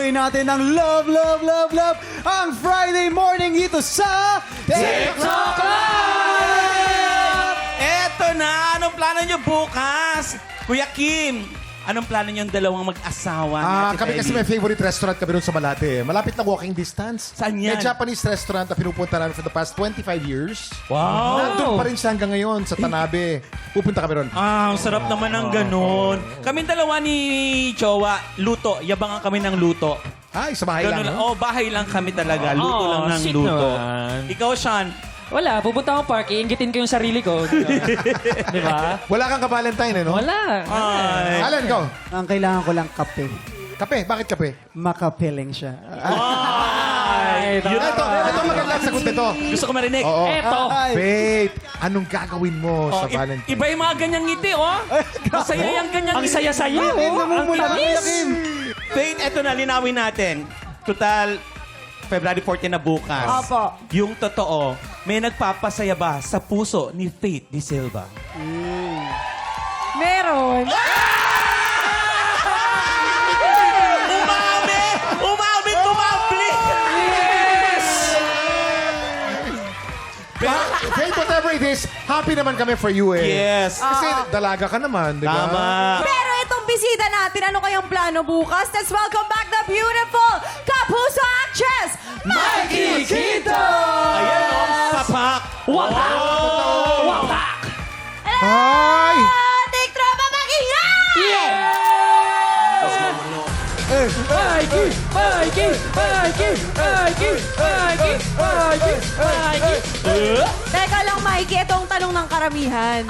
linawin natin ng love, love, love, love ang Friday morning dito sa TikTok Live! Eto na! Anong plano nyo bukas? Kuya Kim, anong plano nyo dalawang mag-asawa? Kami kasi may favorite restaurant kami rin sa Malate. Malapit lang walking distance. Saan yan? May Japanese restaurant na pinupunta namin for the past 25 years. Wow! Nandun pa rin siya hanggang ngayon sa Tanabe. Pupunta kami ron. Ang sarap naman ng ganun. Kaming dalawa ni Chowa, luto. Yabangan kami ng luto. Ay, sa bahay Ganun lang. lang. No? Oh, bahay lang kami talaga. Luto lang ng sweet luto. naman. Ikaw, Sean. Wala, pupunta akong park, iingitin ko yung sarili ko. Di ba? Wala kang ka-Valentine, eh, no? Wala. Ay. Alan, ikaw. Ang kailangan ko lang kape. Kape. Bakit kape? Makapiling siya. Ay, Ito maganda ang sagot nito. Gusto ko marinig. Oo. Eto. Ay. Babe, anong gagawin mo Oh, sa Valentine? iba yung mga ganyang ngiti, oh. Masaya yung ganyang Ang ngiti. saya-saya, oh. Ang namumula tamis. Faith, eto na, linawin natin. Total, February 14 na bukas. Opo. Yung totoo, may nagpapasaya ba sa puso ni Faith Di Silva? Meron. Umami! Umami! Tumabli! Babe, whatever it is, happy naman kami for you, eh. Yes. Kasi dalaga ka naman, di ba? Tama. Pero itong bisita natin, ano kayang plano bukas? Let's welcome back the beautiful Kapuso actress, Mikey Quinto! Ayan, oh. Papak. Wapak! Oh. Wapak! Ay! Tik tropa mag-ingay! Mikey! Mikey! Mikey! Mikey! Mikey! Mikey! Mikey! Teka lang, Mikey, ito ang tanong ng karamihan.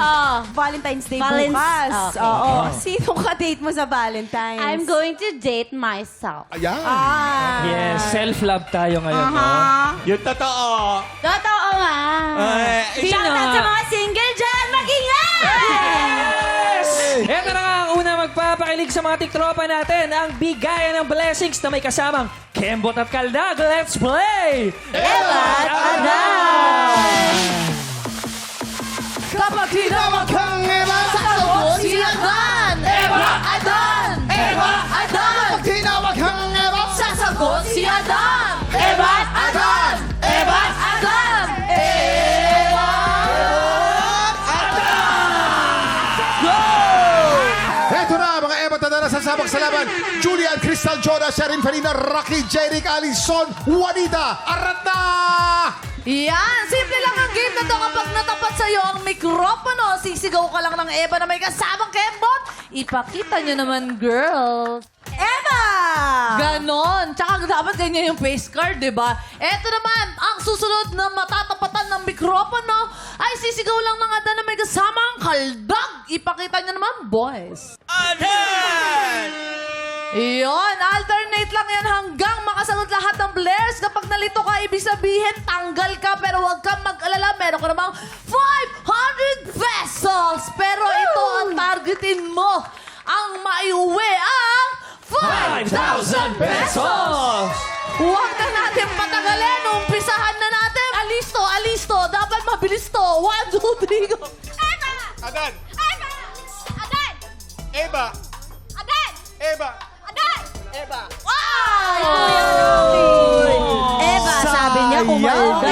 Valentine's Day Valentine's- bukas. okay. Oo. Sinong ka-date mo sa Valentine's? I'm going to date myself. Ayan. Yes, self-love tayo ngayon, no? Yung totoo. Totoo nga. Ay, Sino? Shoutout sa mga single dyan, mag-ingay! Ito na nga ang una magpapakilig sa mga tiktropa natin, ang bigayan ng blessings na may kasamang Kembot at Kaldag. Let's play! Ebat Adan! Kapag tinawag kang Eva, sasagot si Adan! Eva Adan! Eva Adan! Kapag tinawag kang Eva, sasagot si Adan! Eva Adan! Eva Adan! Eva Eto na, mga Ebat na nasasabak sa laban. Julian, Crystal, Jonas, Sherin, Farina, Rocky, Jeric, Alison, Juanita, Arata! Yan! Simple lang ang game na to. Kapag natapat sa'yo ang mikropono, sisigaw ka lang ng Eva na may kasamang kembot. Ipakita nyo naman, girls. Eva! Ganon. Tsaka dapat ganyan yung face card, di ba? Eto naman, ang susunod na matatapatan ng mikropono ay sisigaw lang ng Adan na may kasamang kaldag. Ipakita nyo naman, boys. Adan! Iyon, alternate lang yan hanggang makasagot lahat ng players. Kapag nalito ka, ibig sabihin, tanggal ka. Pero huwag kang mag-alala, meron ka namang 500 pesos. Pero ito ang targetin mo. Ang maiuwi ang 5,000 pesos. Huwag na natin patagalin. Umpisahan na natin. Alisto, alisto. Dapat mabilis to. 1, 2, 3, go. Eva! Adan! Eva! Adan! Eva! Adan! Eva! Adan! Ay! Eva, sabi niya kung Meron ka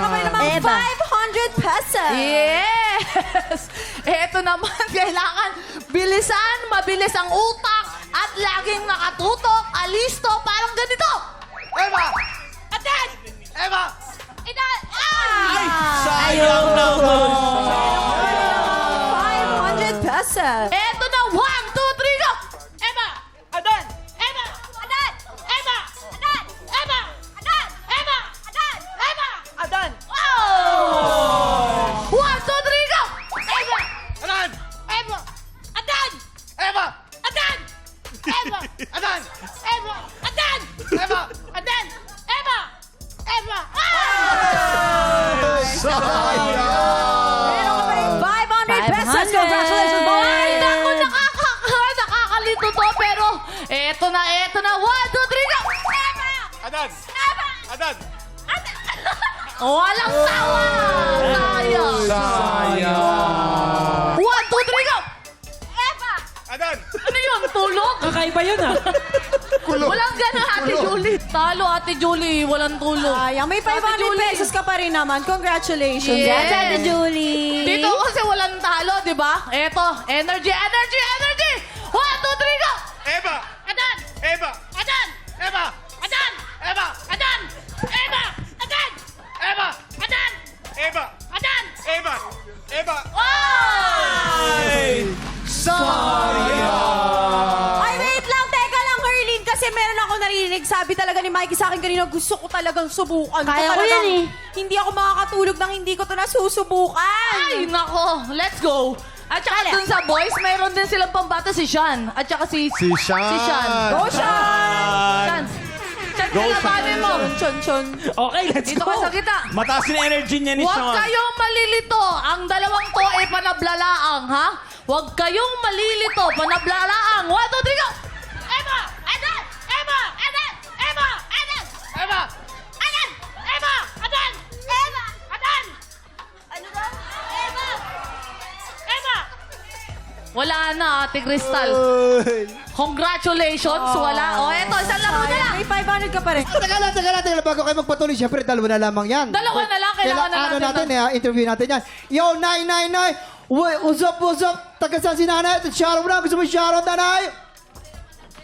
ba namang Eva. 500 pesos? Yes! Eto naman, kailangan bilisan, mabilis ang utak, at laging nakatutok, alisto, parang ganito. Eva! Adan! Eva! Adan! Ay! Sayang naman. 500 pesos. Eto na, 1, 2, 3, go! Eva! Adan! Eva! Adan! Eva! Adan! Eva! Adan! Eva! Adan! Eva! Adan. Oh! 1, 2, 3, go! Eva! Adan! Eva! Adan! Eva! Adan! Eva! Adan! Eva! Adan! Eva! Adan! Eva! Eva! Meron ka pa rin 500 pesos. 500. Congratulations, boy! Ay, naku, nakakalito to, pero eto na, 1, 2, 3, go! Eva! Adan! Eva! Adan! Walang tawa! Sayang! Sayang! 1, 2, 3, go! Eva! Adan! Ano yun? Tulog? Kakaiba yun, ah. Tulog. Walang ganun, Ate Julie. Talo, Ate Julie. Walang tulog. Sayang, may 500 pesos ka pa rin naman. Congratulations. Yes. Ate Julie. Dito kasi walang talo, di ba? Eto, energy, energy, energy! 1, 2, 3, go! Eva! Adan! Eva! Adan! Eva! Adan! Eva! Adan! Eva! Adan! Eva! Adan! Eva! Adan! Eva! Eva! Oh! Ay, wait lang. Teka lang, Herlin. Kasi meron ako narinig. Sabi talaga ni Mikey sa akin kanina, gusto ko talagang subukan. Kaya ko yan eh. Hindi ako makakatulog nang hindi ko to nasusubukan. Ay, nako. Let's go. At saka dun sa boys, mayroon din silang pambata si Sean. At saka si... Si Sean. Si Sean. Go, Sean! Sean. Sean, kalabanin mo. Chon. Okay, let's Dito go. ka sa kita. Mataas yung energy niya ni Huwag Sean. kayong malilito. Ang dalawang to ay panablalaang, ha? Huwag kayong malilito. Panablalaang. 1, 2, 3, go! Emma! Adan! Emma! Adan! Emma! Adan! Eva! Adan! Emma! Adan! Emma! Adan! Ano ba? Eva! Emma! Wala na, Ate Crystal. Congratulations, wala. O, eto, isang laro na lang. May 500 ka pa rin. Teka lang. Bago kayo magpatuloy, syempre, dalawa na lamang yan. Dalawa na lang, kailangan na Ano natin natin, interview natin yan. Yo, 999! What's up? Taga saan si nanay? Shoutout mo na. Gusto mo shoutout, nanay?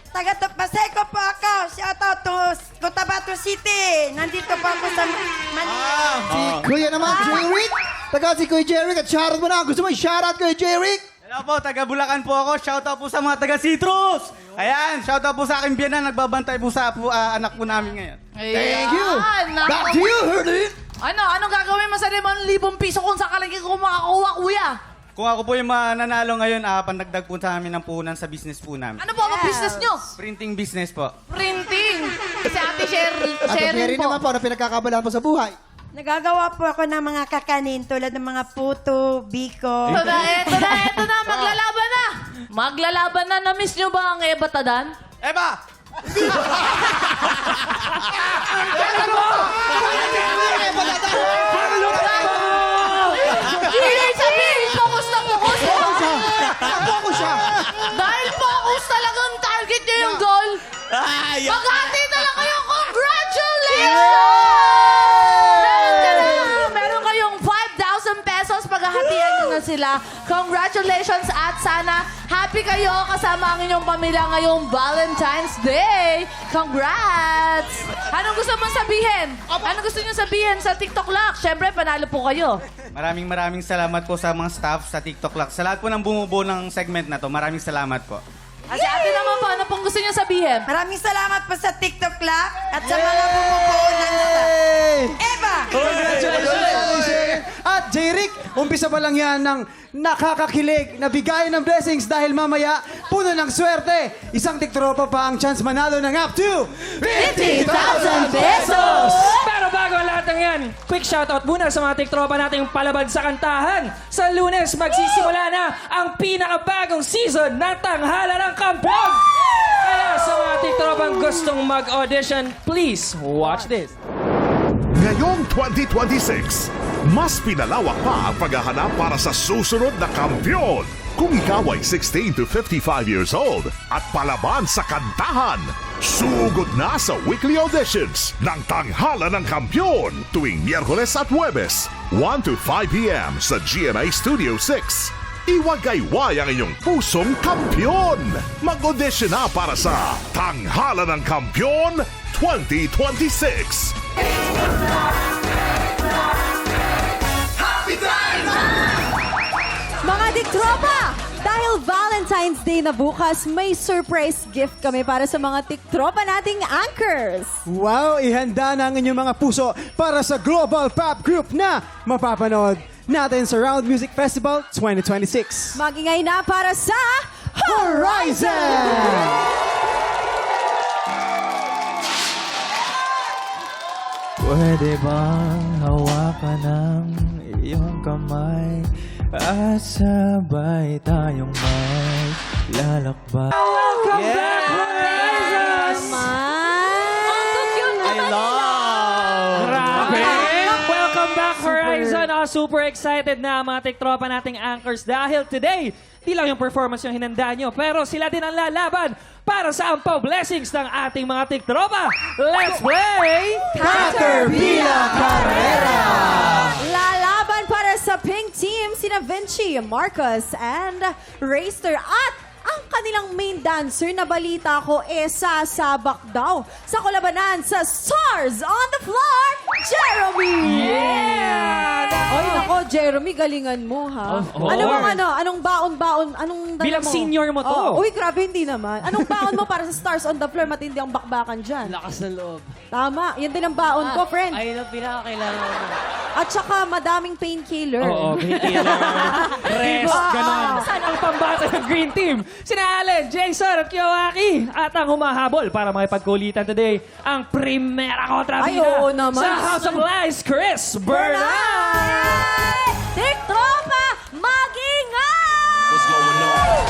Taga Paseco po ako. Shout out to Cotabato City. Nandito po ako sa Manila. Si Kuya naman, Jeric. Taga si Kuya Jeric. At shoutout mo na. Gusto mo shoutout, Kuya Jeric? Hello po, taga Bulacan po ako. Shoutout po sa mga taga Citrus. Ayan, shoutout po sa aking biyanan. Nagbabantay po sa anak po namin ngayon. Thank you. Ayan, Back to you, Herlin. Anong gagawin mo sa 5,000 piso kung sakaling ko makakuha, kuya? Kung ako po yung mananalo ngayon, pandagdag po sa amin ng puhunan sa business po namin. Ano po ang business nyo? Printing business po. Printing. Si Ate At Sherry Sherry po. naman po, na pinagkakabalaan po sa buhay. Nagagawa po ako ng mga kakanin tulad ng mga puto, biko. Ito na. Maglalaban na. Maglalaban na. Na-miss nyo ba ang Eva Tadan? Eva! Ibig sabihin, focus na focus. Ako siya. Dahil focus talagang target nyo yung goal. Ay, Maghati na lang kayo. Congratulations! Meron kayong 5,000 pesos. Paghahatian nyo na sila. Congratulations at sana happy kayo kasama ang inyong pamilya ngayong Valentine's Day. Congrats! Anong gusto mong sabihin? Anong gusto nyo sabihin sa TikTok Lock? Siyempre, panalo po kayo. Maraming salamat po sa mga staff sa TikTok Lock. Sa lahat po ng bumubuo ng segment na to, maraming salamat po. At si ate naman po, ano pong gusto nyo sabihin? Maraming salamat po sa TikTok Lock at sa mga bumubuo ng staff. Eva! Congratulations! At Jeric, umpisa pa lang yan ng nakakakilig na bigayan ng blessings dahil mamaya, puno ng swerte. Isang tiktropa pa ang chance manalo ng up to 50,000 pesos! Pero bago ang lahat ng yan, quick shoutout muna sa mga tiktropa nating palabad sa kantahan. Sa Lunes, magsisimula na ang pinakabagong season ng Tanghala ng Kampiyon! Kaya sa mga tiktropang gustong mag-audition, please watch this. Ngayong 2026, mas pinalawak pa ang paghahanap para sa susunod na kampiyon. Kung ikaw ay 16 to 55 years old at palaban sa kantahan, sugod na sa weekly auditions ng Tanghala ng Kampiyon tuwing Miyerkules at Huwebes, 1 to 5 p.m. sa GMA Studio 6. Iwagayway ang inyong pusong kampiyon. Mag-audition na para sa Tanghala ng Kampiyon 2026. Mga tiktropa! Dahil Valentine's Day na bukas, may surprise gift kami para sa mga tiktropa nating anchors. Wow, ihanda na ang inyong mga puso para sa Global Pop Group na mapapanood natin sa Round Music Festival 2026. Magingay na para sa Horizon! Pwede bang hawakan ng iyong kamay at sabay tayong may lalakbay? Welcome back, Horizon! naman. I love! Grabe! Welcome back, Horizon, super excited na ang mga tiktropa nating anchors dahil today, di lang yung performance yung hinanda nyo, pero sila din ang lalaban para sa ampaw blessings ng ating mga tiktropa. Let's play! Caterpillar Carrera! Lalaban para sa pink team, sina Vinci, Marcus, and Racer. At ang kanilang main dancer na balita ko sasabak daw sa kolabanan sa Stars on the Floor, Jeremy! Yeah! Ay, nako, Jeremy, galingan mo, ha? Of course. Anong baon-baon? Anong dala Bilang mo? senior mo to. Oh, uy, grabe, hindi naman. Anong baon mo para sa Stars on the Floor? Matindi ang bakbakan dyan. Lakas ng loob. Tama, yan din ang baon ko, friend. Ayun ang pinakakailangan ko. At saka, madaming painkiller. Oo, green team. Rest, ganon. Saan ang pambata ng green team? Sina Allen, Jason at Kiyowaki. At ang humahabol para makipagkulitan today, ang primera Ay, kontrabida oo naman. sa House of Lies, Chris Bernal! Tiktropa, mag-ingat! What's going on?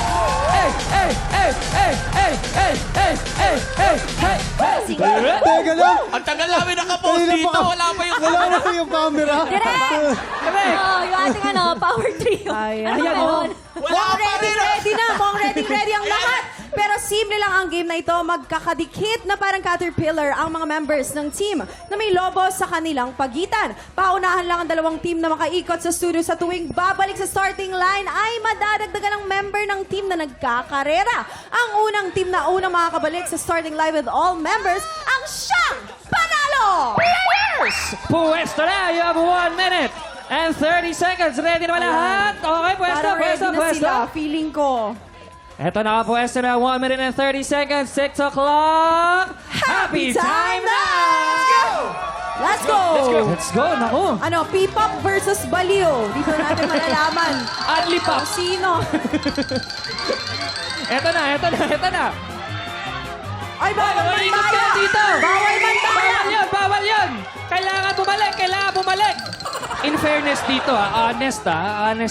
Hey, hey, hey, hey, hey, hey, hey, hey, hey, hey, hey. Teka lang. Ang tagal namin nakapost Kanina dito. pa- Wala pa yung Wala pa yung camera. Correct. Yung ating power trio. Ayan, oh. Wala pa rin. Ready na, ready ang lahat. Pero simple lang ang game na ito. Magkakadikit na parang caterpillar ang mga members ng team na may lobo sa kanilang pagitan. Paunahan lang ang dalawang team na makaikot sa studio sa tuwing babalik sa starting line ay madadagdagan ng member ng team na nagkakarera. Ang unang team na unang makakabalik sa starting line with all members ang siyang panalo! Players! Puwesto na! You have 1 minute and 30 seconds. Ready na ba lahat? Okay, pwesto, Parang ready pwesto, na pwesto. sila, feeling ko. Eto na ka pwesto na 1 minute and 30 seconds. 6 o'clock. Happy time na! Let's go! Let's go! Naku! Ano, P-pop versus Baliw. Dito natin malalaman Adli pop! kung sino. Eto na! Ay, bawal man Ikot kayo tayo! dito! Bawal man tayo! Bawal yun! Kailangan bumalik! In fairness dito, honest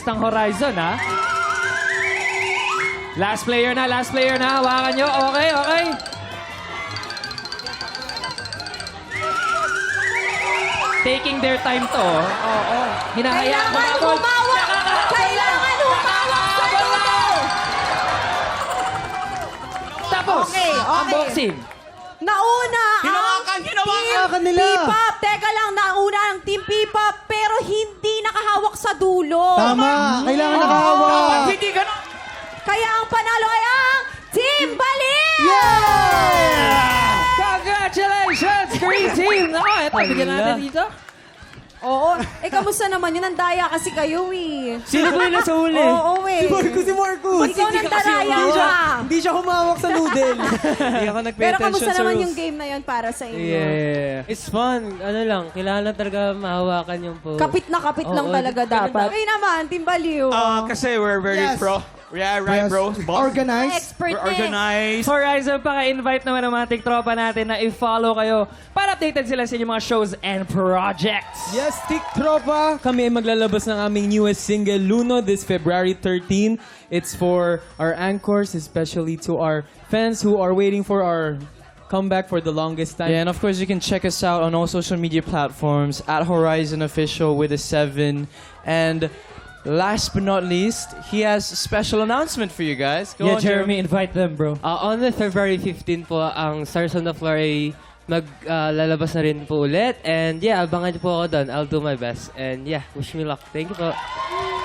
ang Horizon, ha? Last player na, hawakan nyo. Okay. Taking their time to, oo. Hinahayaan Kailangan humawak! Kailangan humawak sa noodle! Tapos, Okay. unboxing. Nauna Hinawakan Hinawakan nila. P-pop. Teka lang, nauna ang Team P-pop pero hindi nakahawak sa dulo. Tama. Kailangan nakahawak. Hindi ganun. Kaya ang panalo ay ang Team Baliw! Congratulations, Green Team! Ako, eto, bigyan natin dito. Oo. Kamusta naman yun? Ang daya kasi kayo eh. Sino ba yung nasa huli? Oo eh. Si Marcus. Ikaw nang daraya ka. Hindi siya humawak sa noodle. Hindi ako nag-pay Pero attention kamusta sa naman rules. yung game na yun para sa inyo? Yeah. It's fun. Ano lang, kailangan talaga mahawakan yung pose. Kapit na kapit lang Oo, talaga ganun dapat. Ay naman, Team Baliw. Kasi we're very Yes. pro. Yeah, right, bro. Boss. Organized. Expert We're na eh. organized. Horizon, paka-invite naman ang mga tiktropa natin na i-follow kayo para updated sila sa inyong mga shows and projects. Yes, Tiktropa. Kami ay maglalabas ng aming newest single, Luno, this February 13. It's for our anchors, especially to our fans who are waiting for our comeback for the longest time. Yeah, and of course you can check us out on all social media platforms at Horizon Official with a 7. And last but not least, he has a special announcement for you guys. Go on, Jeremy. invite them, bro. On the February 15 po, ang Stars on the Floor ay maglalabas na rin po ulit. And yeah, abangan niyo po ako doon. I'll do my best. And yeah, wish me luck. Thank you po.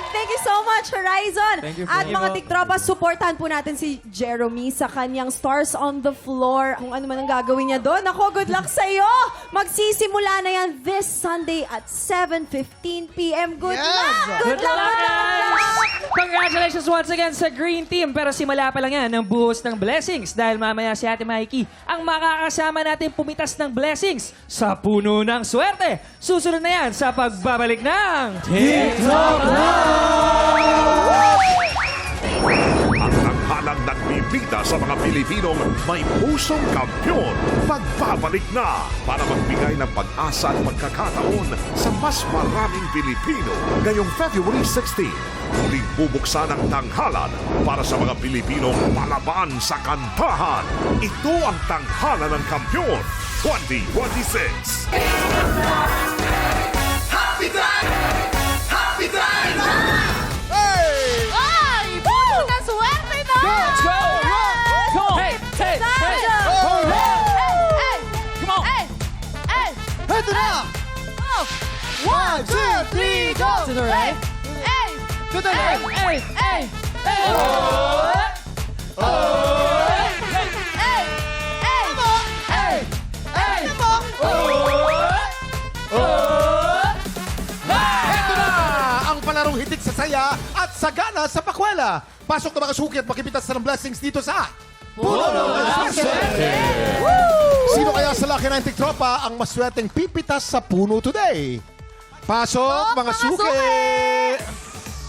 Thank you so much, Horizon. Thank you po. At mga tiktropa, supportan po natin si Jeremy sa kanyang Stars on the Floor. Kung ano man ang gagawin niya doon. Ako, good luck sa iyo. Magsisimula na yan this Sunday at 7:15 p.m. Good luck! Good luck! Congratulations once again sa Green Team. Pero simula pa lang yan ng buhos ng blessings dahil mamaya si Ate Mikey ang makakasama natin pumitas ng blessings sa puno ng swerte. Susunod na yan sa pagbabalik ng TikTok Ang tanghalang nagbibida sa mga Pilipinong may pusong kampiyon. Pagbabalik na para magbigay ng pag-asa at pagkakataon sa mas maraming Pilipino. Ngayong February 16, muling bubuksan ang tanghalan para sa mga Pilipinong palaban sa kantahan. Ito ang tanghalan ng kampiyon 2026. Happy Hey! Ay! Puno na swerte na! Let's go! Come on! Hey! Hey! Hey! Hey! Come on! Hey! Hey! Ito na! Oh! 1, 2, 3, go! To the right. Hey! To the left! Hey! Hey! Hey! Hey! Hey! Hey! Hey! Ito na ang palarong hitik sa saya at sagana sa pakwela. Pasok na mga suki at makipitas na ng blessings dito sa Puno ng Swerte. Sino kaya sa Lucky 90 Tropa ang maswerteng pipitas sa puno today? Pasok, mga suki!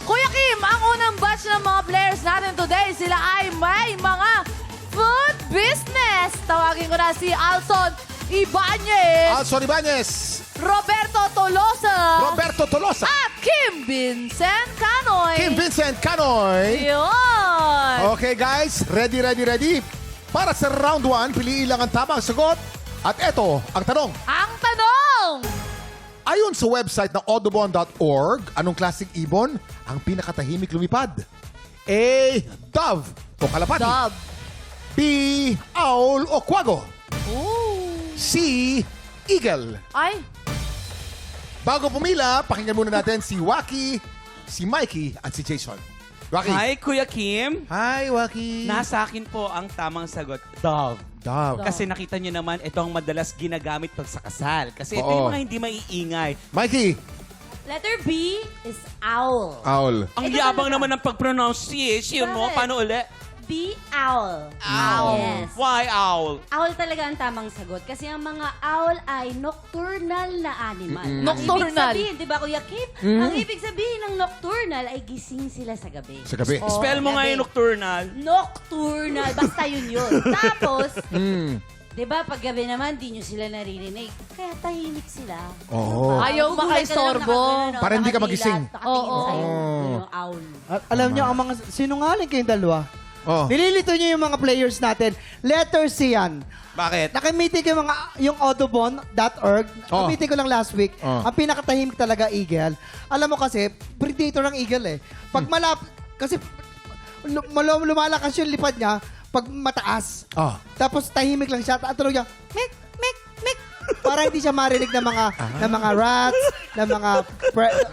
Kuya Kim, ang unang batch ng mga players natin today, sila ay may mga food business. Tawagin ko na si Alson Ibanez, Alson Ibanez, Roberto Tolosa, Roberto Tolosa, at Kim Vincent Canoy. Kim Vincent Canoy. Yun! Okay guys, ready? Para sa round 1, piliin lang ang tamang sagot. At eto, ang tanong. Ang tanong! Ayon sa website na audubon.org, anong klaseng ibon ang pinakatahimik lumipad? A. Dove o kalapati. Dub. B. Owl o kwago. Ooh. C. Eagle. Ay, Bago pumila, pakinggan muna natin si Waki, si Mikey at si Jason. Waki. Hi, Kuya Kim. Hi, Waki. Nasa akin po ang tamang sagot, Dove. Dove. Kasi nakita nyo naman, ito ang madalas ginagamit pag sa kasal. Kasi ito Oo. yung mga hindi maiingay. Mikey. Letter B is owl. Owl. Ang yabang naman ng pag-pronunciation mo. Bakit? Paano uli? B, owl. Owl. Yes. Why owl? Owl talaga ang tamang sagot kasi ang mga owl ay nocturnal na animal. Ang Nocturnal. ibig sabihin, di ba Kuya Kip? Ang ibig sabihin ng nocturnal ay gising sila sa gabi. Sa gabi. Spell mo nga gabi. yung nocturnal. Nocturnal, basta yun. Tapos, di ba pag gabi naman, di nyo sila naririnig. Kaya tahimik sila. Oo. Ayaw Magugulat ka lang, makaistorbo. nakagano, Para hindi ka nakadilat, magising. nakatingin Oo. sa'yo. Yun yung owl. Alam niyo, ang mga sinungaling kayong dalawa. Oh. Nililito niyo yung mga players natin. Letter C yan. Bakit? Nakamiting ko yung audubon.org. Oh. Nakamiting ko lang last week. Oh. Ang pinakatahimik talaga, eagle. Alam mo kasi, predator ng eagle eh. Pag kasi lumalakas yung lipad niya, pag mataas. Oh. Tapos tahimik lang siya. At tulog niya, mik, mik, mik. Para hindi siya marinig ng mga rats, ng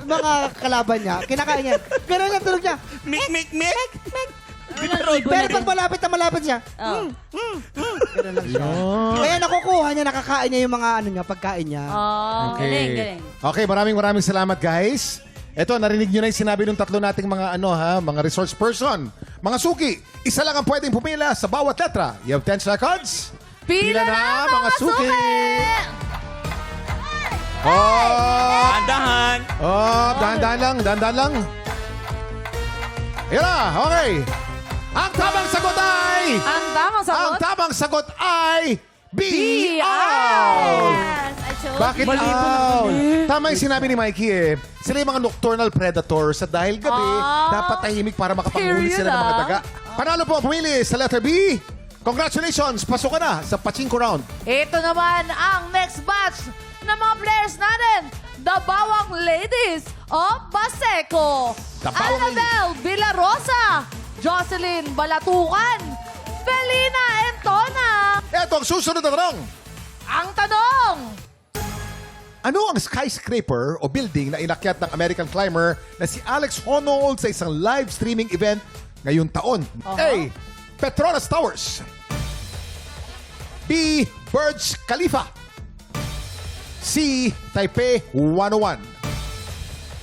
mga kalaban niya. Kinakain niya. Ganun lang tulog niya. Mik, mik, mik. Pero pag malapit na malapit siya, ganun lang siya. Kaya nakukuha niya, nakakain niya yung mga pagkain niya. Oh, galing. Okay, maraming salamat guys. Ito, narinig nyo na yung sinabi ng tatlo nating mga mga resource person. Mga suki, isa lang ang pwedeng pumila sa bawat letra. You have 10 seconds. Pila na, mga suki! Oh! Andahan. Oh, dahan-dahan lang. Ayan na, okay. Ang tamang sagot ay... Ang tamang sagot? Ang tamang sagot ay... B. Owl. Yes, I chose Bakit owl? Tama yung sinabi ni Mikey eh. Sila yung mga nocturnal predators at dahil gabi, dapat tahimik para makapanghuli Period, sila ng mga ah. daga. Panalo po ang pumili sa letter B. Congratulations! Pasok ka na sa pachinko round. Ito naman ang next batch ng mga players natin. The Bawang Ladies of Baseco. The Bawang Annabel Villarosa. Jocelyn Balatukan. Felina Entona. Eto ang susunod na tanong. Ang tanong. Ano ang skyscraper o building na inakyat ng American climber na si Alex Honnold sa isang live streaming event ngayong taon? A. Petronas Towers. B. Burj Khalifa. C. Taipei 101.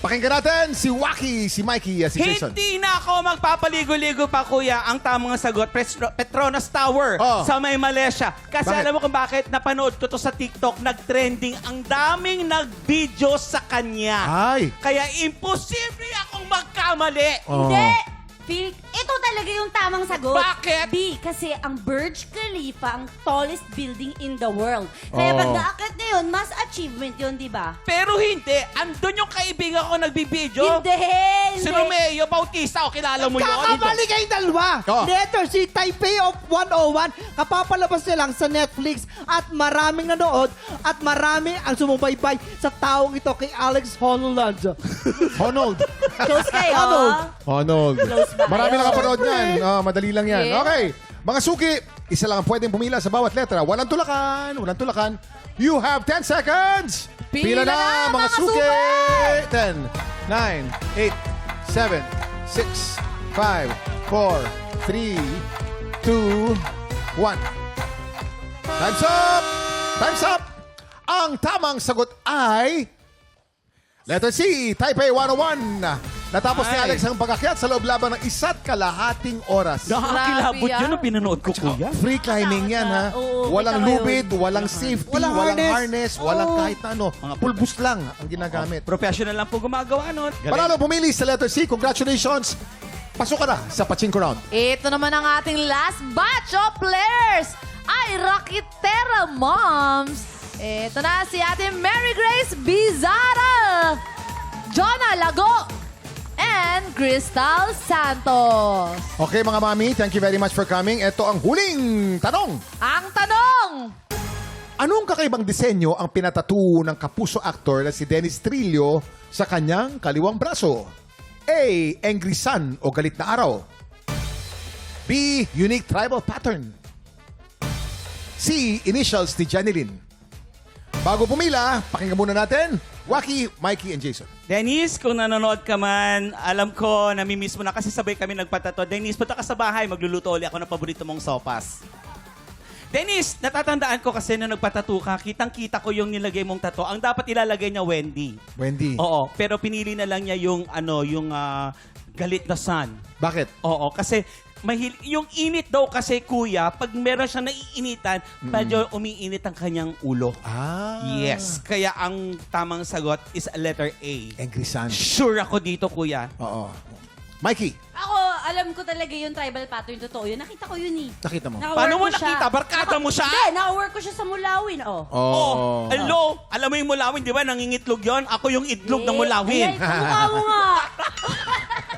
Pakinggan natin si Waki, si Mikey, at si Jason. Hindi na ako magpapaligo-ligo pa, kuya. Ang tamang sagot, Petronas Tower sa may Malaysia. Kasi Bakit? alam mo kung bakit? Napanood ko to sa TikTok, nag-trending. Ang daming nag-video sa kanya. Ay. Kaya imposible akong magkamali. Hindi! feel ito talaga yung tamang sagot. Bakit? B, kasi ang Burj Khalifa ang tallest building in the world. Kaya Oh. pag naakit na yun, mas achievement yun, di ba? Pero hindi. Andun yung kaibigan ko nagbibideo. Hindi. Si Romeo Bautista, o kilala mo yun? Kakamali kayong dalawa. Oh. Letter C, Taipei of 101. Kapapalabas nilang sa Netflix at maraming nanood at marami ang sumubaybay sa taong ito kay Alex Honnold. Honnold. Close kayo. Honnold. Close ba Marami kayo? nakapanood yan. Madali lang yan. Yeah. Okay. Mga suki, isa lang ang pwedeng pumila sa bawat letra. Walang tulakan. Walang tulakan. You have 10 seconds. Pila na, mga mga suki. 10, 9, 8, 7, 6, 5, 4, 3, 2, 1. Time's up! Time's up! Ang tamang sagot ay... Letter C, Taipei 101. Natapos ni Ay. Alex ang pag-akyat sa loob laban ng 1.5 oras. Nakakilabot Grabe yun yan. ang pinanood ko, kuya. Free climbing yan, ha? Oo, Walang kita ko lubid, walang safety, Walang walang harness. harness, walang kahit na ano. Pulbus lang ang ginagamit. Professional lang po gumagawa nun. Panalo pumili sa letter C. Congratulations! Pasok ka na sa Pachinko Round. Ito naman ang ating last batch of players ay Rakitera Moms. Ito na si Ate Mary Grace Bizarra, Jonah Lago, and Crystal Santos. Okay, mga mami, thank you very much for coming. Ito ang huling tanong. Ang tanong, Anong kakaibang disenyo ang pinatattoo ng kapuso actor na si Dennis Trillo sa kanyang kaliwang braso? A. Angry sun o galit na araw. B. Unique tribal pattern. C. Initials ni Janeline. Bago pumila, pakinggan muna natin Waki, Mikey, and Jason. Dennis, kung nanonood ka man, alam ko, namimiss mo na kasi sabay kami nagpatato. Dennis, punta ka sa bahay, magluluto ulit ako ng paborito mong sopas. Dennis, natatandaan ko kasi nung nagpatato ka, kitang-kita ko yung nilagay mong tato. Ang dapat ilalagay niya, Wendy. Wendy. Oo, pero pinili na lang niya yung, galit na sun. Bakit? Oo, kasi yung init daw kasi, kuya, pag meron siyang naiinitan, medyo umiinit ang kanyang ulo. Ah. Yes. Kaya ang tamang sagot is letter A. Angry sun. Sure ako dito, kuya. Oo. Mikey, Ako, alam ko talaga yung tribal pattern. Totoo yun. Nakita ko yun eh. nakita mo? Naka-work Paano mo ko siya. nakita? Barkada mo siya? Hindi, naka-work ko siya sa Mulawin. Oh. Oh, hello. Alam mo yung mulawin, di ba? Nangingitlog yon. Ako yung itlog ng mulawin. Ay, kamukha mo nga.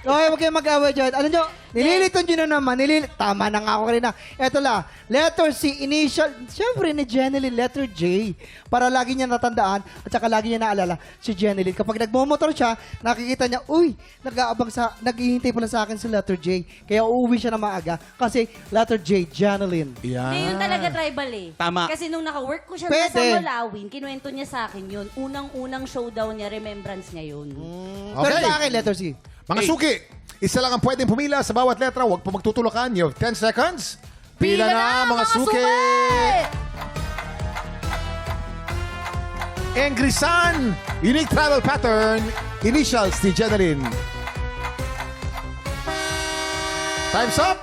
Okay, huwag kayong mag-away dyan. Ano nyo? Nililito nyo na naman. Tama na nga ako kanina. Eto la, letter C, initial. Siyempre ni Jeneline, letter J. Para lagi niya natandaan at saka lagi niya naalala si Jeneline. Kapag nagmomotor siya, nakikita niya, uy, naghihintay pala sa akin si letter J. Kaya uuwi siya na maaga kasi letter J, Jeneline. Hindi yun talaga tribal eh. Tama. Kasi nung naka-work ko siya Pwede. sa Mulawin, kinuwento niya sa akin yun. Unang-unang showdown niya, remembrance niya yun. Pero Okay. sa akin, letter C. Mga suki, isa lang ang pwedeng pumila sa bawat letra. Huwag po magtutulakan. You have 10 seconds. Pila na, mga suki! Angry sun, unique travel pattern, initials ni Jeneline. Time's up!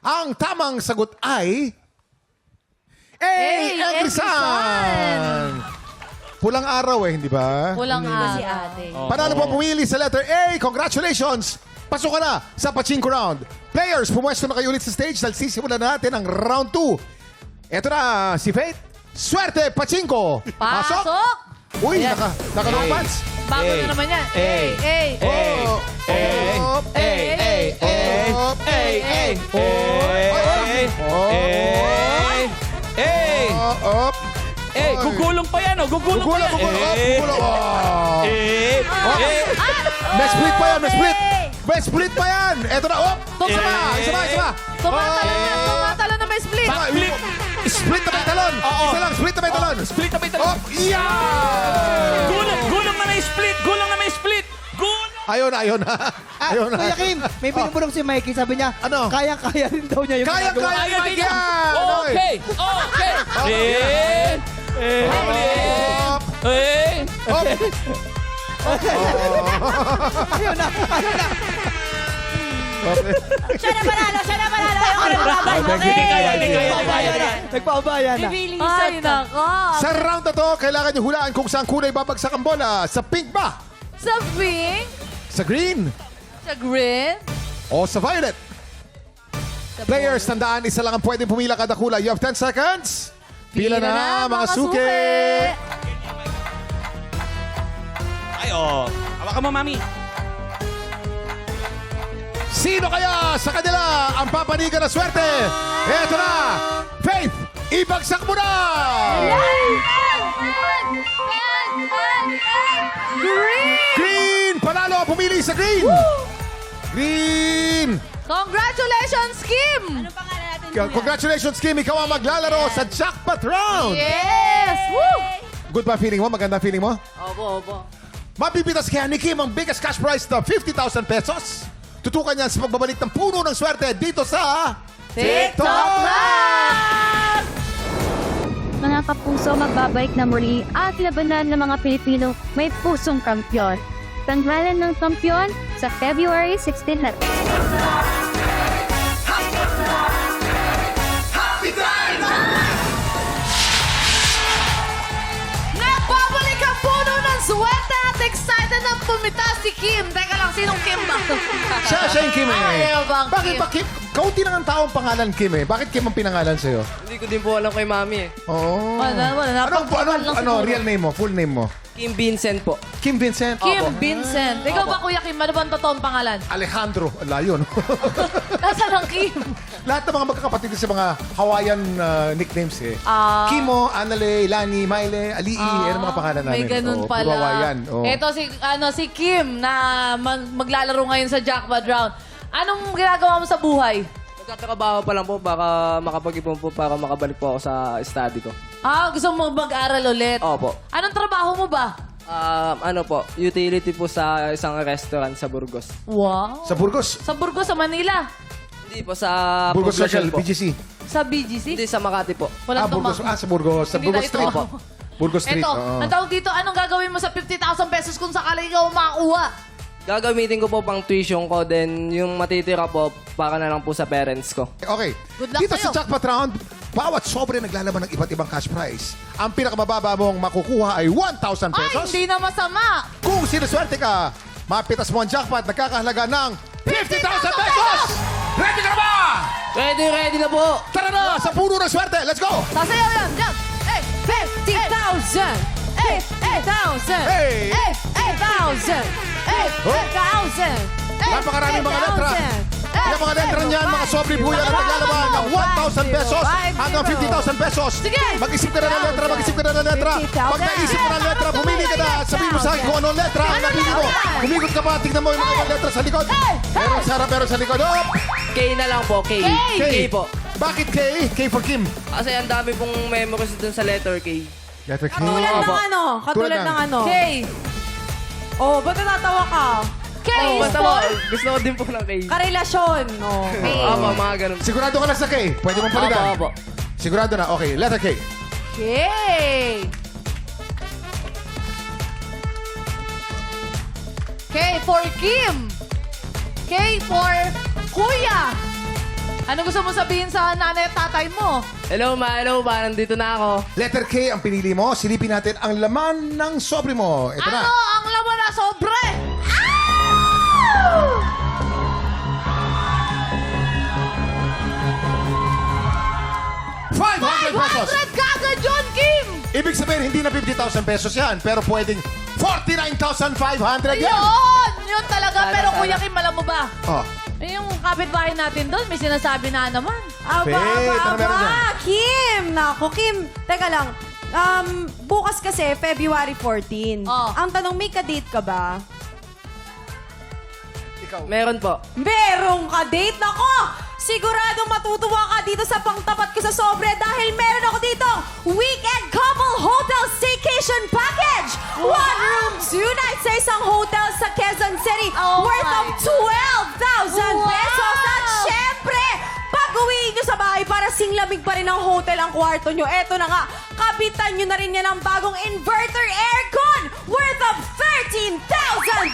Ang tamang sagot ay... A. Angry sun! Pulang araw hindi ba? Kulang Si ah. ate. Panalo po pumili sa letter A. Congratulations! Pasok ka na sa Pachinko Round. Players, pumwesto na kayo ulit sa stage dahil sisimulan na natin ang round 2. Ito na si Faith. Swerte, Pachinko! Pasok! Uy, naka-long pants. Bago na naman yan. Gugulong pa yan, oh. Gugulong pa yan. May split pa yan, may split! May split pa yan! Eto na, Isa pa! Tumatalo na may split. Backflip. Split na may talon! Isa lang, split na may talon! Split na may talon. Yeah! Gulong na may split. Gulong na may split. Gulong. Ayun na. Kuya Kim, may pinupulong si Mikey. Sabi niya, Ano? kayang-kaya rin daw niya yung ginagawa. Kaya, Mike yan! Okay. Ayun na. Siya na panalo! Ayoko na mababay. Nagpaubaya na. Revealing Ay, nako. Sa round na to, kailangan nyo hulaan kung saan kulay babagsak ang bola. Sa pink ba? Sa pink, Sa green? sa green, o sa violet? Players, tandaan, isa lang ang pwedeng pumila kada kulay. You have 10 seconds. Pila na, mga suki. Ay, oh. Hawakan mo, mami. Sino kaya sa kanila ang papanigan na swerte? Eto na! Faith, ibagsak mo na! Green! Panalo ang pumili sa green! Green! Congratulations, Kim! Congratulations, Kim! Ikaw ang maglalaro sa jackpot round! Yes! Woo! Good ba feeling mo? Maganda feeling mo? Opo. Mapipitas kaya ni Kim ang biggest cash prize na 50,000 pesos. Tutukan niyan sa pagbabalik ng puno ng swerte dito sa TikTok Live! Mga kapuso, magbabalik na muli at labanan ng mga Pilipino may pusong kampyon. Tanggalan ng kampyon sa February 16 na. Nagbabalik ang puno ng swerte at excited na pumita si Kim. Teka lang, sinong Kim ba? Siya yung Kim eh. Ayaw bang Bakit Kim? ba Kim? Kaunti lang ang taong pangalan Kim eh. Bakit Kim ang pinangalan sa'yo? Hindi ko din po alam kay Mami eh. Oo. Wala, napagpapal lang siguro. Real name mo? Full name mo? Kim Vincent po. Kim Vincent? Kim Vincent. Ikaw ba, Kuya Kim? Ano ba ang totoong pangalan? Alejandro. Layo, no? Nasaan ang Kim? Lahat ng mga magkakapatid sa mga Hawaiian nicknames eh. Ah. Kimo, Anale, Lani, Maile, Alii, yan ang mga pangalan namin. May ganun Oo, pala. puro Hawaiian. Oo. Ito si Kim na maglalaro ngayon sa jackpot round. Anong ginagawa mo sa buhay? Nagtatrabaho pa lang po baka makapag-ipon po para makabalik po ako sa study ko. Gusto mo mag-aral ulit? Opo. Anong trabaho mo ba? Ano po, utility po sa isang restaurant sa Burgos. Wow. Sa Burgos? Sa Burgos, sa Manila? Hindi po sa Burgos Poblacion Social, po. BGC. Sa BGC? Hindi sa Makati po. Walang Burgos. tuma- Sa Burgos. Sa Hindi Burgos na ito. Street. Burgos Street. Ito, oo. ang tawag dito, anong gagawin mo sa 50,000 pesos kung sakali ikaw makakuha? Gagamitin ko po pang tuition ko, then yung matitira po, para na lang po sa parents ko. Okay. Good luck Dito sa'yo. sa jackpot round, bawat sobre naglalaban ng iba't ibang cash prize. Ang pinakamababa mong makukuha ay 1,000 Ay, pesos. hindi na masama. Kung sinuswerte ka, mapitas mo ang jackpot, nagkakahalaga ng 50,000 pesos! Ready ka na ba? Ready na po! Tara na, sa puno ng swerte. Let's go! Sasayaw yan, dyan. 50,000! 50,000! Hey! 8,000! 8,000! Napakaraming mga letra. Yung mga letra niyan, mga sobre po yan ang naglalaban ng 1,000 pesos hanggang 50,000 pesos. Sige! Mag-isip ka na ng letra, mag-isip ka na ng letra. Pag naisip mo ng letra, pumili ka na. Sabihin mo sa akin kung anong letra ang napili mo. Humigot ka pa, tignan mo yung mga letra sa likod. Meron sa harap, meron sa likod. Oh! K na lang po, K. K. K po. Bakit K? K for Kim. Kasi ang dami pong memories dun sa letter K. Letter K. Katulad ng Opo. ano? Katulad ng ano? K. Oh, ba't natatawa ka? K is Basta po, for... gusto ko din po ng K. Karelasyon. Oh. Opo, mga ganun. Sigurado ka na sa K. Pwede mong palitan. Opo. Sigurado na. Okay, letter K. K. K for Kim. K for Kuya. Ano gusto mo sabihin sa nanay at tatay mo? Hello ma, nandito na ako. Letter K ang pinili mo. Silipin natin ang laman ng sobre mo. Ito na. Ano ang laman na sobre? 500 pesos. 500 kagad yun, Kim! Ibig sabihin, hindi na 50,000 pesos yan. Pero pwedeng 49,500 yan. Yun! Yun talaga. Sana, Pero sana. Kuya Kim, alam mo ba? Oh. Yung kapitbahay natin doon, may sinasabi na naman. Faith, ano meron dyan? Kim! Nako, Kim. Teka lang. Bukas kasi, February 14. Oh. Ang tanong, may ka-date ka ba? Meron po. Merong ka-date? Nako! Siguradong matutuwa ka dito sa pangtapat ko sa sobre dahil meron ako dito Weekend Couple Hotel Staycation Package! Wow! 1 room, 2 nights sa isang hotel sa Quezon City Oh worth my of 12,000 Wow! pesos! At syempre, pag-uwi nyo sa bahay para singlamig pa rin ang hotel ang kwarto nyo. Eto na nga, kapitan nyo na rin yan ang bagong inverter aircon worth of 13,000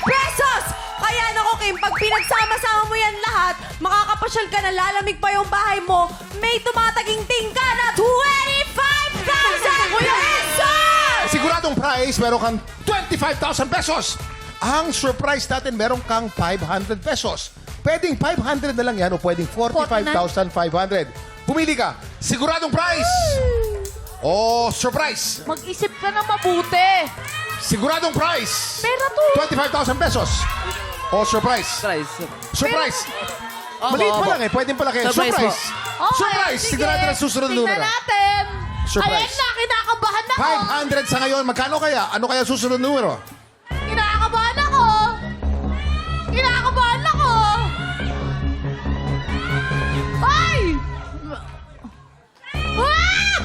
pesos! Kaya nako Kim, pag pinagsama-sama mo yan lahat, makakapasyal ka na lalamig pa yung bahay mo, may tumataginting ka na 25,000 pesos! Siguradong prize, meron kang 25,000 pesos. Ang surprise natin, meron kang 500 pesos. Pwedeng 500 na lang yan o pwedeng 45,500. Pumili ka. Siguradong price o surprise. Mag-isip ka na mabuti. Siguradong price. Pera to. 25,000 pesos. O surprise. Surprise. Maliit pa lang eh. Pwedeng palaki. Surprise. Surprise. sige. Sigurado na susunod na numero. Tingnan natin. Surprise. Ayan na, kinakabahan ako. 500 sa ngayon. Magkano kaya? Ano kaya susunod na numero? Kinakabahan ako. Kinakabahan ako. Ay! Ah!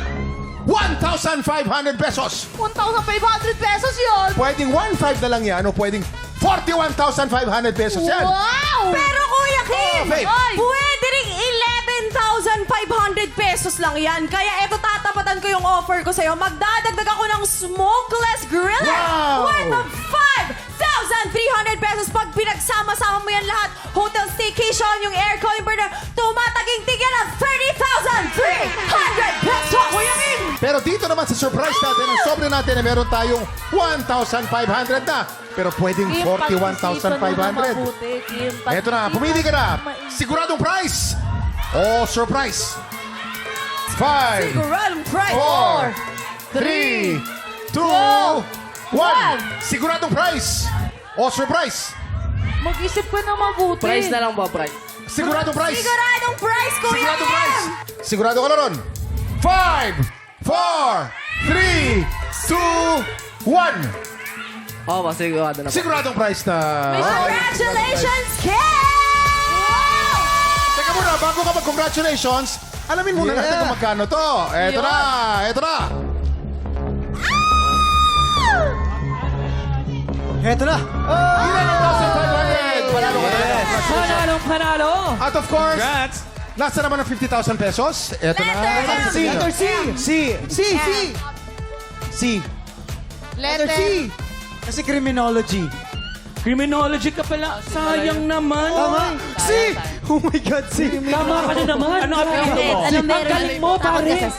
1,500 pesos. 1,500 pesos yun. Pwedeng 1,500 na lang yan o pwedeng 41,500 pesos yan. Wow! Pero Kuya Kim, Oh, babe. pwede rin 11,500 pesos lang yan. Kaya eto tatapatan ko yung offer ko sa'yo. Magdadagdag ako ng smokeless griller. Wow! Worth of 5,300 pesos. Pag pinagsama-sama mo yan lahat, hotel staycation, yung aircon, yung burner, tumataging-tig yan ang 30,300 pesos. Kuya Kim! Pero dito naman sa surprise natin, ang sobre natin na meron tayong 1,500 na. Pero pwedeng 41,500. Eto na, pumili ka na. Siguradong price o surprise. 5, Siguradong price. 4, 3, 2, 1. Siguradong price o surprise. Mag-isip ka na mabuti. Price na lang po, price. Siguradong price. Siguradong price, Kuya Siguradong Kim! price. Sigurado ka na ron. 5, 4, 3, 2, 1. Oo, sigurado na po. Siguradong price na. Congratulations, Kim! Teka muna, bago ka mag-congratulations, alamin muna natin kung magkano to. Eto na, eto na. Heto na. 11,500. Panalo ka na. Panalong panalo. At of course, Congrats! nasa naman ng 50,000 pesos. Eto na. C. Letter C. C. C. C. C. Letter C. Kasi criminology. Criminology ka pala. Sayang naman. Tama. C. Oh my God, C. Tama ka na naman. Ano apelido mo? Anong Ang galing mo, pare.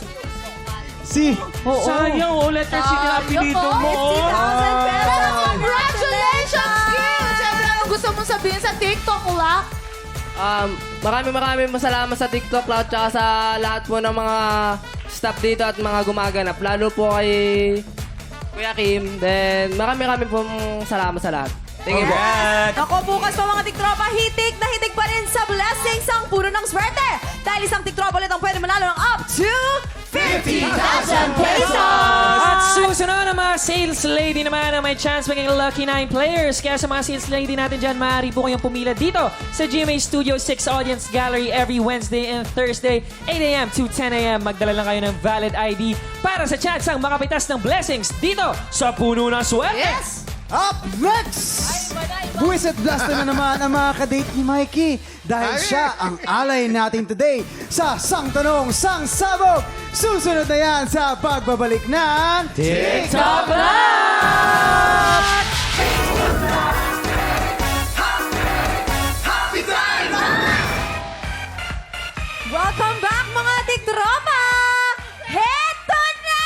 C. Sayang, letter C na apelido mo. 50,000 pesos. Congratulations, Kim! Siyempre, anong gusto mong sabihin sa TikTok, Lak? Maraming salamat sa TikTok Cloud tsaka sa lahat po ng mga staff dito at mga gumaganap. Lalo po kay Kuya Kim. Then maraming pong salamat sa lahat. Thank you po. Ako bukas pa mga tiktropa, hitik na hitik pa rin sa blessings ang puno ng swerte. Dahil isang tiktropa ulit ang pwede manalo ng up to 50,000 pesos! At susunod ang mga sales lady naman na may chance maging lucky 9 players. Kaya sa mga sales lady natin dyan, maaari po kayong pumila dito sa GMA Studio 6 Audience Gallery every Wednesday and Thursday, 8 a.m. to 10 a.m. Magdala lang kayo ng valid ID para sa chance ang makapitas ng blessings dito sa Puno ng Swerte. Yes! Up next! Buwisit Blaster na naman ang mga kadate ni Mikey dahil siya ang alay natin today sa Sang Tanong, Sang Sabog. Susunod na yan sa pagbabalik ng TikTok Live! Welcome back mga tiktropa! Heto na!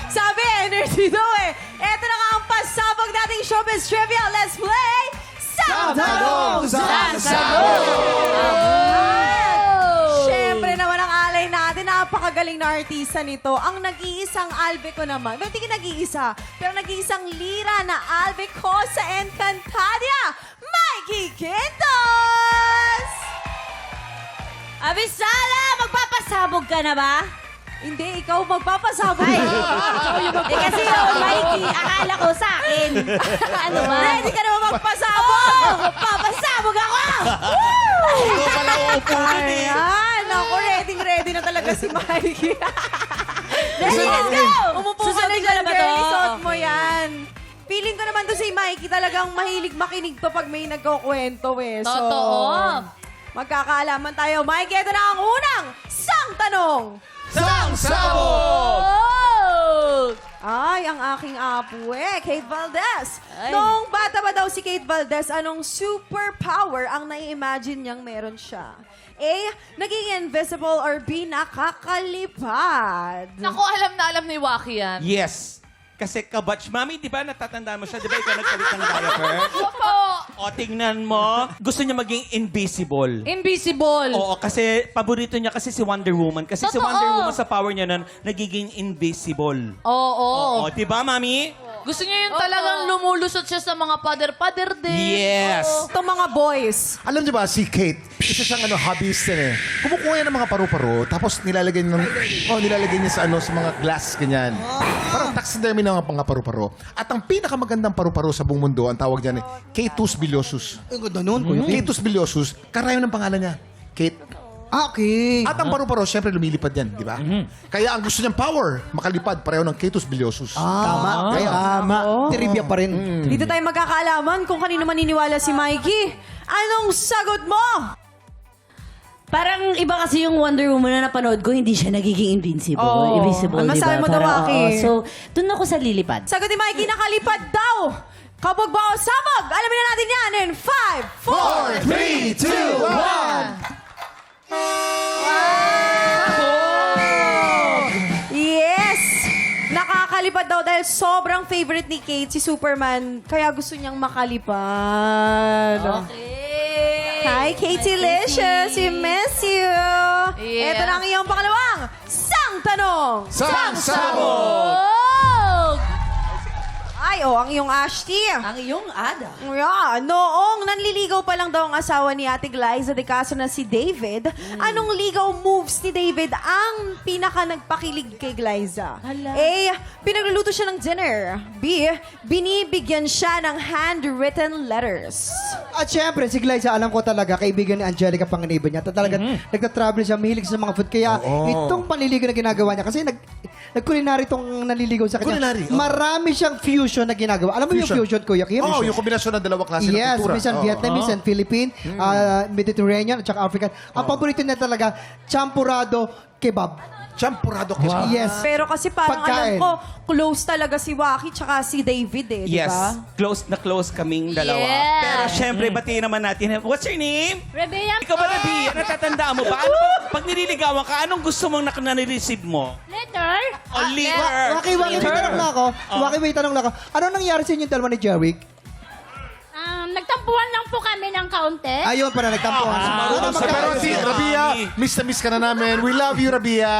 Sabi, energy daw eh. Eto na nga ang pasabog nating showbiz trivia. Let's play Sang Tanong, Sang Sabog! Siyempre naman ang alay natin, napakagaling na artista nito. Ang nag-iisang Albeco naman, well, hindi nag-iisa, pero nag-iisang lira na Albeco sa Encantadia, Mikey Quintos! Abisala, magpapasabog ka na ba? Hindi, ikaw magpapasabog. Ay, kasi yung Mikey, akala ko sa akin. Ano ba? Ready ka naman magpasabog! Magpapasabog ako! Ayan, ako ready na talaga si Mikey. Let's go! Umupo ka na Susundin ko dyan, na ba to? girl. Isuot mo yan. Feeling ko naman to si Mikey talagang mahilig makinig to pag may nagkukwento eh. So, Totoo. magkakaalaman tayo. Mikey, ito na ang unang Sang Tanong. Sang Sabog! Ay, ang aking apo Kate Valdez. Noong bata ba daw si Kate Valdez, anong superpower ang nai-imagine niyang meron siya? A, naging invisible or B, nakakalipad? Naku, alam na alam ni Waki yan. Yes. Kasi kabatch. Mami, di ba natatandaan mo siya? Di ba ikaw nagpalit ng diaper? Opo. O, tingnan mo. Gusto niya maging invisible. Invisible. Oo, kasi paborito niya kasi si Wonder Woman. Kasi si Totoo. Wonder Woman sa power niya nun, nagiging invisible. Oo. Oo, di ba, Mami? Gusto niya yung talagang lumulusot siya sa mga pader-pader din. Yes. Itong mga boys. Alam niyo ba, si Kate, isa siyang hobbyist din eh. Kumukuha yan ng mga paru-paro, tapos nilalagay niya sa sa mga glass, ganyan. Parang taxidermy ng mga paru-paro. At ang pinakamagandang paru-paro sa buong mundo, ang tawag diyan Catus biliosus. Ang ganda nun, Kuya Kim. Catus biliosus, karayom ng pangalan niya. Kate. Okay. At ang paru-paro, syempre lumilipad yan, di ba? Kaya ang gusto niyang power, makalipad, pareho ng Catus biliosus. Tama. Tama. Trivia pa rin. Dito tayo magkakaalaman kung kanino maniniwala si Mikey. Anong sagot mo? Parang iba kasi yung Wonder Woman na napanood ko, hindi siya nagiging invincible. Oo. Invisible, Ang masabi mo daw, Parang, Aki. oo. So, dun ako sa lilipad. Sagot ni Mikey, nakalipad daw. Kabog ba o sabog? Alamin na natin yan in 5, 4, 3, 2, 1! Yes! Nakakalipad daw dahil sobrang favorite ni Kate si Superman. Kaya gusto niyang makalipad. Okay. Hi, Katie Licious. We miss you. Yes. Ito na ang iyong pangalawang sang tanong. Sang sabog! Ay, ang iyong Ashti. Ang iyong Ada. Yeah. Noong nanliligaw pa lang daw ang asawa ni Ate Glyza de Caso na si David, anong ligaw moves ni David ang pinaka nagpakilig kay Glyza? Hala. A. Pinagluluto siya ng dinner. B. Binibigyan siya ng handwritten letters. At syempre, si Glyza, alam ko talaga, kaibigan ni Angelica Panganiban niya. Talagang nagtatravel siya, mahilig sa mga food. Kaya itong panliligaw na ginagawa niya, kasi nag-culinary itong naliligaw sa kanya. Culinary, Marami siyang fusion na ginagawa. Alam mo yung fusion, Kuya Kim? Oo, yung kombinasyon ng dalawang klase ng Yes, kultura. minsan Oo. Vietnamese and Philippine, Mediterranean, at saka African. Ang paborito niya talaga, champurado kebab. Champurado kebab. Yes. Pero kasi parang Pagkain. alam ko, close talaga si Waki tsaka si David di Yes. ba? Close na close kaming dalawa. Yes. Pero syempre, batiin naman natin. What's your name? Rebea Ikaw ba, Rabia? Natatandaan mo ba? Ano, pag nililigawan ka, anong gusto mong na-receive mo? letter? O leader? Waki, may tanong na ako. Waki, may tanong na ako. Ano nangyari sa inyong dalawa ni Jeric? Nagtampuan lang po kami ng kaunti. Ayun para nagtampuhan. Pero si Rabia, miss na miss ka na namin. We love you, Rabia.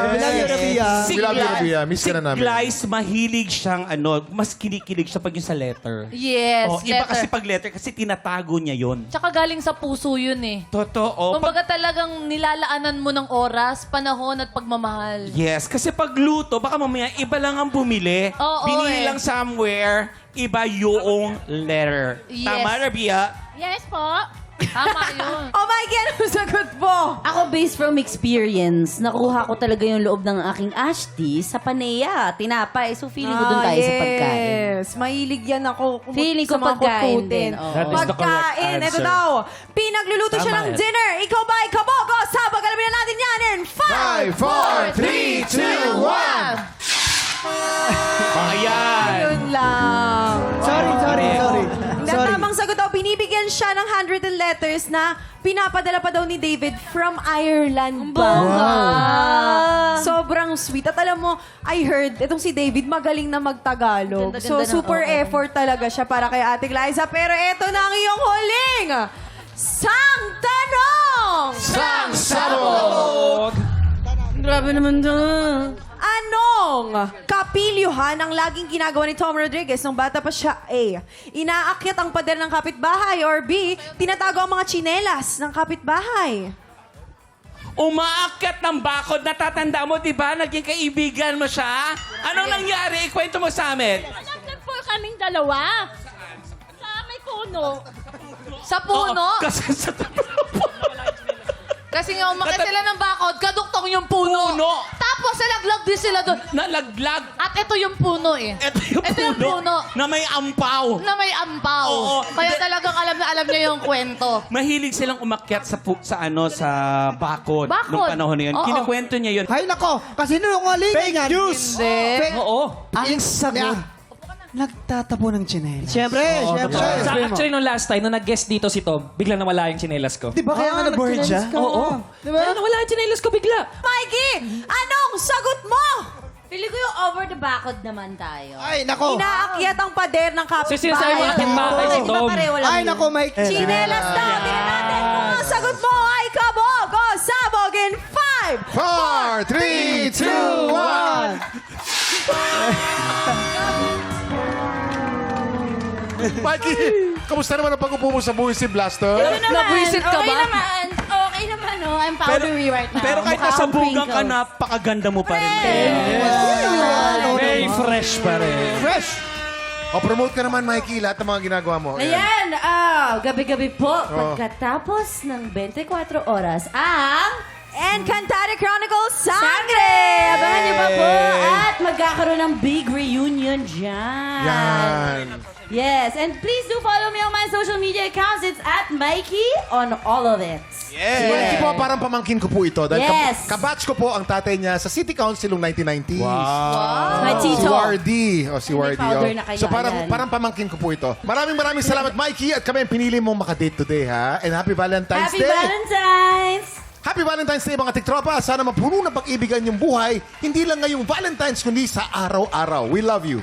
We love you, Rabia. We love you, Rabia. Miss ka na namin. Si Glyce, mahilig siyang mas kinikilig siya pag yung sa letter. Yes, Iba letter. kasi pag letter, kasi tinatago niya yon. Tsaka galing sa puso yun eh. Totoo. Kumbaga talagang nilalaanan mo ng oras, panahon at pagmamahal. Yes, kasi pag luto, baka mamaya iba lang ang bumili. Oo, Binili eh. lang somewhere, iba yung letter. Yes. Tama, Rabia? Yes po. Tama yun. Oh my God, anong sagot mo? Ako, based from experience, nakuha ko talaga yung loob ng aking Ashti sa paneya, tinapay. So, feeling ko doon tayo sa pagkain. Yes, mahilig yan ako. Feeling ko sa mga pagkain kutkutin. din, oo. That is the correct Pagkain, ito answer. daw. Pinagluluto siya Tama ng yan. dinner. Ikaw ba ay kabog o sabog? Alamin na natin yan in 5, 5, 4, 3, 2, 1! Ayan. Yun lang. Sorry. Ang tamang sagot daw, binibigyan siya ng handwritten letters na pinapadala pa daw ni David from Ireland. Sobrang sweet. At alam mo, I heard, itong si David magaling na magtagalog. Ganda-ganda So, ng- super oo. effort talaga siya para kay Ate Glyza. Pero eto na ang iyong huling sang tanong! Sang sabog! Grabe naman doon. Anong kapilyuhan ang laging ginagawa ni Tom Rodriguez nung bata pa siya? A. Inaakyat ang pader ng kapitbahay. Or B. Tinatago ang mga tsinelas ng kapitbahay. Umaakyat ng bakod, natatanda mo, di ba? Naging kaibigan mo siya? Anong nangyari? Ikwento mo sa amin. Nandun po kaming dalawa. Sa may puno. Sa puno? Kasi sa Kasi nga umakit sila ng bakod, kaduktong yung puno. Puno. Tapos nalaglag din sila doon. nalaglag. At ito yung puno eh. Ito yung Ito yung puno. na may ampaw. Na may ampaw. Oo. Kaya talagang alam na alam niya yung kwento. Mahilig silang umakyat sa bakod. Bakod? Nung panahon na yun. Oo. Kinukwento niya yun. Hay nako, kasi nungaling. Fake news. Hindi. Oo. Ang sagot. Nagtatapo ng tsinelas. Siyempre. Actually, nung last time, nung nag-guest dito si Tom, biglang nawala yung tsinelas ko. Di ba kaya nga na-bored siya? Oo. Di ba? Nawala yung tsinelas ko bigla. Mikey, anong sagot mo? Pili ko yung over the backod naman tayo. Ay, nako. Inaakyat ang pader ng kapitbahay. Sinasabi mo ating bakay si Tom. Ay, nako, Mike. Chinelas daw. Tingnan natin kung ang sagot mo ay kabog o sabog in 5, 4, 3, 2, 1. Mikey, kamusta naman ang pag-upo mo sa buwis si Blaster? Nabuisit ka okay ba? naman. Okay naman, oh. I'm powdery right now. Pero kahit Mukha nasa akong bugang ka, crinkles. napakaganda mo pa rin. Very fresh pa rin. Fresh! O, promote ka naman, Mikey, lahat ng mga ginagawa mo. Ayan, gabi-gabi po, pagkatapos ng 24 oras, ang Encantada Chronicles Sangre! Abangan niyo ba po? At magkakaroon ng big reunion dyan. Yan. Yes, and please do follow me on my social media accounts. It's at Mikey on all of it. Si Mikey po, parang pamangkin ko po ito. Dahil Yes. kabatch ko po ang tatay niya sa City Council noong 1990s. My Si tito. Wardy. Si May Wardy. powder na kayo, So ayan. parang pamangkin ko po ito. Maraming salamat, Mikey. At kami ang pinili mong makadate today, ha? And Happy Valentine's Happy Day! Valentine's! Happy Valentine's Day, mga tiktropa. Sana mapuno ng pag-ibigan yung buhay. Hindi lang ngayong Valentine's, kundi sa araw-araw. We love you.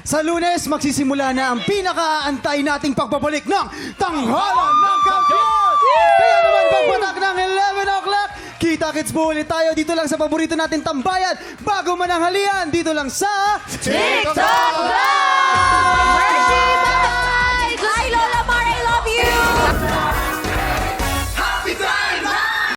Sa Lunes, magsisimula na ang pinakaantay nating pagbabalik ng Tanghalan ng Kampiyon! Kaya naman, pagpatak ng 11 o'clock, kita-kits po ulit tayo dito lang sa paborito natin tambayan. Bago mananghalian, dito lang sa TikTok Live!